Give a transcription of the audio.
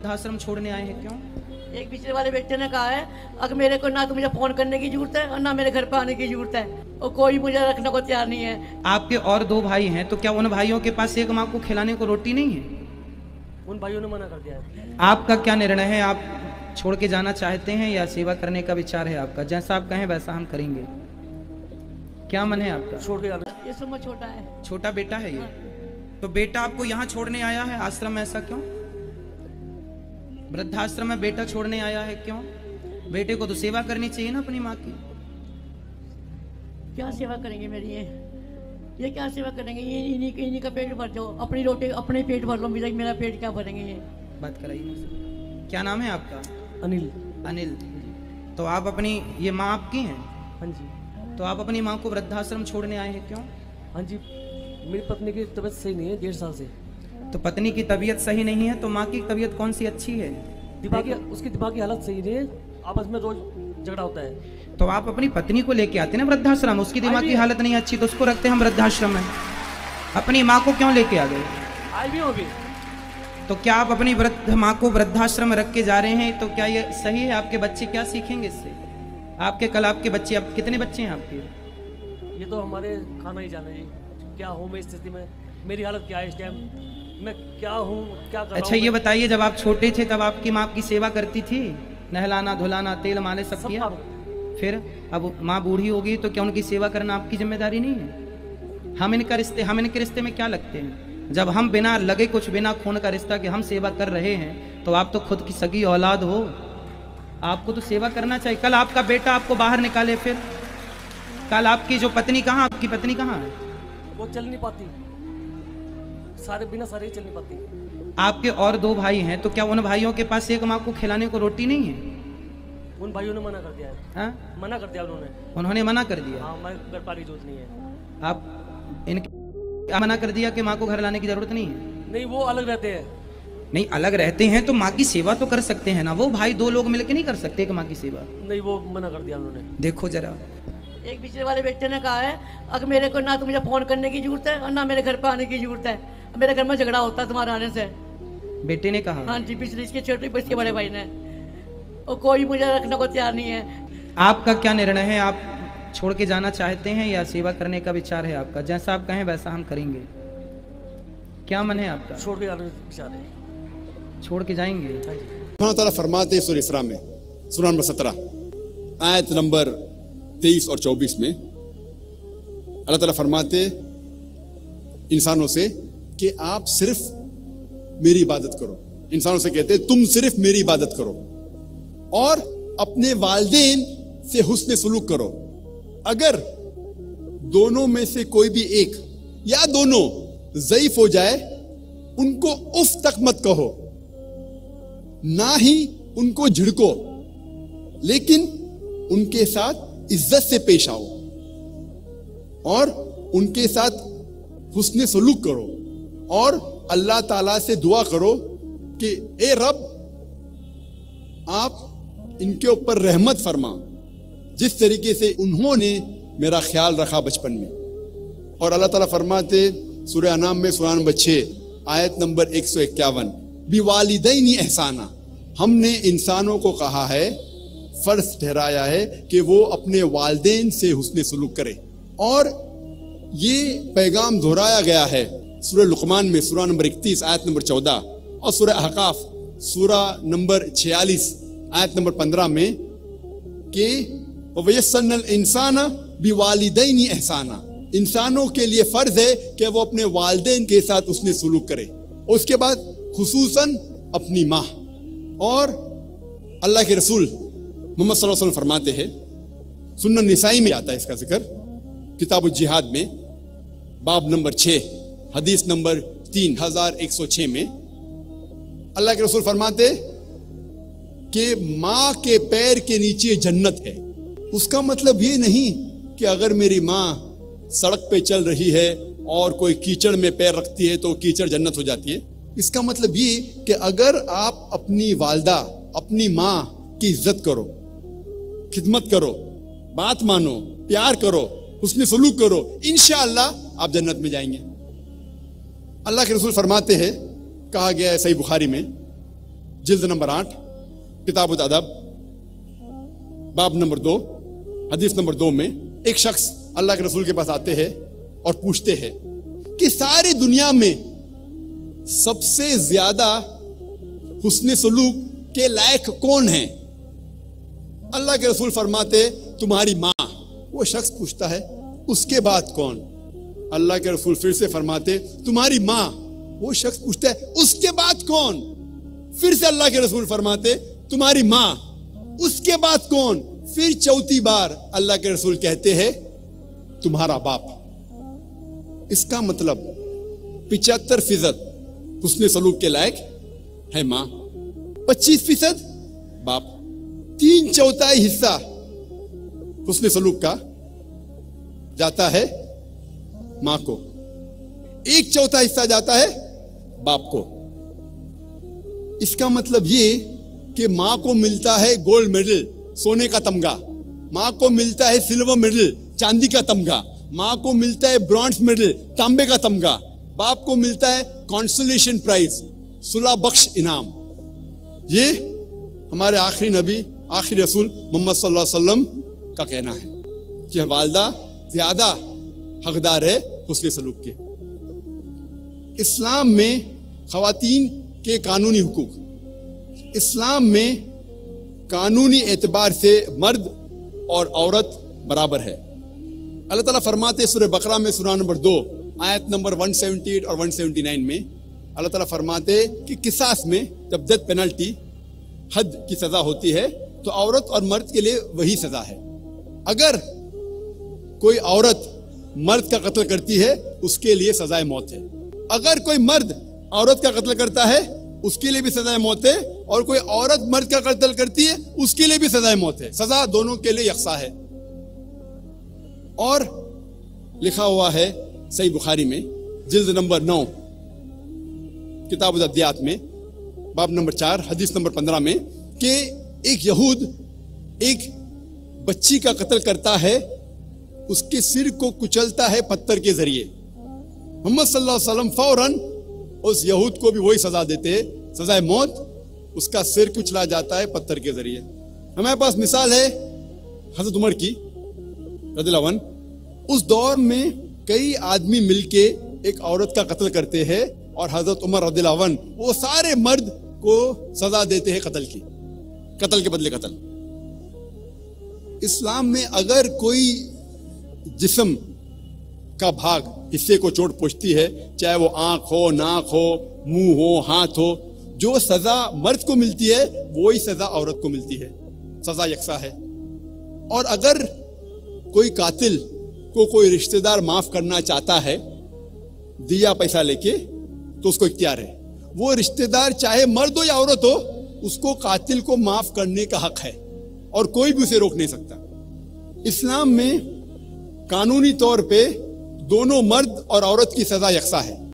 वृद्धाश्रम छोड़ने आए हैं, क्यों? एक पिछले वाले बेटे ने कहा है अगर मेरे को ना तो मुझे फोन करने की जरूरत है और ना मेरे घर पे आने की जरूरत है, और कोई मुझे रखने को तैयार नहीं है। आपके और 2 भाई हैं, तो क्या उन भाइयों के पास एक माँ को खिलाने को रोटी नहीं है? उन भाइयों ने मना कर दिया है। आपका क्या निर्णय है? आप छोड़ के जाना चाहते हैं या सेवा करने का विचार है आपका? जैसा आप कहें वैसा हम करेंगे। क्या मन है आपका? छोड़ के जाना। ये समय छोटा है। छोटा बेटा है ये, तो बेटा आपको यहाँ छोड़ने आया है आश्रम में, ऐसा क्यों? वृद्धाश्रम में बेटा छोड़ने आया है, क्यों? बेटे को तो सेवा करनी चाहिए ना अपनी माँ की। क्या सेवा करेंगे मेरी? ये क्या सेवा करेंगे? ये इन्हीं का पेट भर दो, अपनी रोटी अपने पेट भर लो, मेरा पेट क्या भरेंगे? ये बात कराइए मुझसे। क्या नाम है आपका? अनिल। अनिल। तो आप अपनी ये माँ आपकी हैं? हाँ जी। तो आप अपनी माँ को वृद्धाश्रम छोड़ने आए हैं, क्यों? हाँ जी, मेरी पत्नी की तबीयत सही नहीं है 1.5 साल से। तो पत्नी की तबीयत सही नहीं है, तो माँ की तबीयत कौन सी अच्छी है? उसकी दिमागी हालत सही नहीं है, आपस में रोज झगड़ा होता है। तो आप अपनी पत्नी को लेके आते ना वृद्धाश्रम, उसकी दिमागी हालत नहीं अच्छी तो उसको रखते हम वृद्धाश्रम में। अपनी माँ को क्यों लेके आ गए? आई भी होगी। तो क्या आप अपनी वृद्ध माँ को वृद्धाश्रम में रख के जा रहे हैं, तो क्या ये सही है? आपके बच्चे क्या सीखेंगे इससे? आपके कल आपके बच्चे, अब कितने बच्चे हैं आपके? ये तो हमारे खाना ही जाने जी, क्या हूँ मैं इस स्थिति में, मेरी हालत क्या है इस टाइम, मैं क्या हूँ, क्या कर रहा हूँ। अच्छा ये बताइए, जब आप छोटे थे तब आपकी माँ आपकी सेवा करती थी, नहलाना धुलाना तेल माले सब किया? फिर अब माँ बूढ़ी होगी तो क्या उनकी सेवा करना आपकी जिम्मेदारी नहीं है? हम इनके रिश्ते में क्या लगते हैं? जब हम बिना लगे कुछ, बिना खून का रिश्ता कि हम सेवा कर रहे हैं, तो आप तो खुद की सगी औलाद हो, आपको तो सेवा करना चाहिए। कल आपका बेटा आपको बाहर निकाले, फिर कल आपकी जो पत्नी कहाँ, आपकी पत्नी कहाँ है? वो चल नहीं पाती, बिना सारे चल नहीं पाती। आपके और 2 भाई हैं, तो क्या उन भाइयों के पास एक माँ को खिलाने को रोटी नहीं है? उन भाइयों ने मना कर दिया है। हाँ? मना कर दिया उन्होंने मना कर दिया। हाँ, मैं घर पाने की जरूरत नहीं है। आप इनके मना कर दिया कि माँ को घर लाने की जरूरत नहीं है? नहीं, वो अलग रहते हैं। नहीं, अलग रहते हैं तो माँ की सेवा तो कर सकते हैं ना, वो भाई 2 लोग मिलकर नहीं कर सकते कि माँ की सेवा? नहीं, वो मना कर दिया उन्होंने। देखो जरा, एक पिछले वाले बेटे ने कहा है अगर मेरे को ना तो मुझे फोन करने की जरूरत है और ना मेरे घर पे आने की जरूरत है, मेरे घर में झगड़ा होता है तुम्हारे आने से। बेटे ने कहा? हाँ जी, पिछले इसके छोटे इसके बड़े भाई ने, और कोई मुझे रखने को तैयार नहीं है। आपका क्या निर्णय है? आप छोड़ के जाना चाहते हैं या सेवा करने का विचार है आपका? जैसा आप कहें वैसा हम करेंगे। क्या मन है आपका? छोड़ के जाने का विचार है। छोड़ के जाएंगे? अल्लाह ताला फरमाते हैं सूरह इस्रा में, सूरह नंबर 17 आयत नंबर 23 और 24 में अल्लाह ताला फरमाते इंसानों से कि आप सिर्फ मेरी इबादत करो। इंसानों से कहते तुम सिर्फ मेरी इबादत करो और अपने वालिदैन से हुस्न सलूक करो। अगर दोनों में से कोई भी एक या दोनों ज़ईफ हो जाए, उनको उफ तक मत कहो, ना ही उनको झिड़को, लेकिन उनके साथ इज्जत से पेश आओ और उनके साथ हुस्न सलूक करो और अल्लाह ताला से दुआ करो कि ए रब, आप इनके ऊपर रहमत फरमा, जिस तरीके से उन्होंने मेरा ख्याल रखा बचपन में। और अल्लाह ताला फरमाते सूरह अनाम में सूरह नंबर 6 आयत नंबर 151, बिवालिदैनी एहसाना, हमने इंसानों को कहा है, फर्ज ठहराया है कि वो अपने वालिदैन से हुस्न सलूक करे। और ये पैगाम दोहराया गया है सूरह लुकमान में सूरह नंबर 31 आयत नंबर 14 और सूरह अहकाफ सूरह नंबर 46 आयत नंबर 15 में कि वयस्सनल इंसाना बिवालिदैनी एहसाना, इंसानों के लिए फर्ज है कि वो अपने वालिदैन के साथ उसने सलूक करे। उसके बाद खुसूसन अपनी माँ। और अल्लाह के रसूल मोहम्मद सल्लल्लाहु अलैहि वसल्लम फरमाते हैं, सुन्नन निसाई में आता है इसका जिक्र, किताबुल जिहाद में बाब नंबर 6 हदीस नंबर 3106 में अल्लाह के रसूल फरमाते कि माँ के पैर के नीचे जन्नत है। उसका मतलब ये नहीं कि अगर मेरी माँ सड़क पे चल रही है और कोई कीचड़ में पैर रखती है तो कीचड़ जन्नत हो जाती है। इसका मतलब ये कि अगर आप अपनी वालदा, अपनी माँ की इज्जत करो, खिदमत करो, बात मानो, प्यार करो, उसमें सलूक करो, इंशाअल्लाह आप जन्नत में जाएंगे। अल्लाह के रसूल फरमाते हैं, कहा गया है सही बुखारी में, जिल्द नंबर 8, किताब अदब, बाब नंबर 2, हदीस नंबर 2 में एक शख्स अल्लाह के रसूल के पास आते हैं और पूछते हैं कि सारी दुनिया में सबसे ज्यादा हुस्न सलूक के लायक कौन है? अल्लाह के रसूल फरमाते तुम्हारी माँ। वो शख्स पूछता है उसके बाद कौन? अल्लाह के रसूल फिर से फरमाते तुम्हारी माँ। वो शख्स पूछता है उसके बाद कौन? फिर से अल्लाह के रसूल फरमाते तुम्हारी माँ। उसके बाद कौन? फिर चौथी बार अल्लाह के रसूल कहते हैं तुम्हारा बाप। इसका मतलब 75% हुस्न सलूक के लायक है माँ, 25% बाप, 3/4 हिस्सा हुस्न सलूक का जाता है माँ को, 1/4 हिस्सा जाता है बाप को। इसका मतलब ये कि माँ को मिलता है गोल्ड मेडल, सोने का तमगा, माँ को मिलता है सिल्वर मेडल, चांदी का तमगा, माँ को मिलता है ब्रॉन्ज मेडल, तांबे का तमगा, बाप को मिलता है कॉन्सोलेशन प्राइज, सुलह बख्श इनाम। ये हमारे आखिरी नबी, आखिरी रसूल मोहम्मद सल्लल्लाहु अलैहि वसल्लम का कहना है कि वालिदा ज्यादा हकदार है हुस्न सलूक के। इस्लाम में खवातीन के कानूनी हुकूक, इस्लाम में कानूनी एतबार से मर्द और औरत बराबर है। अल्लाह ताला फरमाते सूरह बकरा में सूरह नंबर 2 आयत नंबर 178 और 179 में अल्लाह ताला फरमाते कि किसास में जब डेथ पेनल्टी, हद की सजा होती है तो औरत और मर्द के लिए वही सजा है। अगर कोई औरत मर्द का कत्ल करती है उसके लिए सजाए मौत है, अगर कोई मर्द औरत का कत्ल करता है उसके लिए भी सजाए मौत है, और कोई औरत मर्द का कत्ल करती है उसके लिए भी सजाए मौत है। सजा दोनों के लिए यकसा है। और लिखा हुआ है सही बुखारी में जिल्द नंबर 9 किताब अदियात में बाब नंबर 4 हदीस नंबर 15 में कि एक यहूद एक बच्ची का कत्ल करता है, उसके सिर को कुचलता है पत्थर के जरिए। मोहम्मद सल्लल्लाहु अलैहि वसल्लम फौरन उस यहूद को भी वही सजा देते हैं, सजाए मौत, उसका सिर कुचला जाता है पत्थर के जरिए। हमारे पास मिसाल है हजरत उमर की रज़ियल्लाहु अन्हु। उस दौर में कई आदमी मिलके एक औरत का कत्ल करते हैं और हजरत उमर रज़ियल्लाहु अन्हु वो सारे मर्द को सजा देते हैं कत्ल की, कत्ल के बदले कत्ल। इस्लाम में अगर कोई जिस्म का भाग, हिस्से को चोट पहुंचती है, चाहे वो आंख हो, नाक हो, मुंह हो, हाथ हो, जो सजा मर्द को मिलती है वही सजा औरत को मिलती है, सजा यकसा है। और अगर कोई कातिल को कोई रिश्तेदार माफ करना चाहता है दिया पैसा लेके तो उसको इख्तियार है, वो रिश्तेदार चाहे मर्द हो या औरत हो, उसको कातिल को माफ करने का हक है और कोई भी उसे रोक नहीं सकता। इस्लाम में कानूनी तौर पे दोनों मर्द और औरत की सजा यकसा है।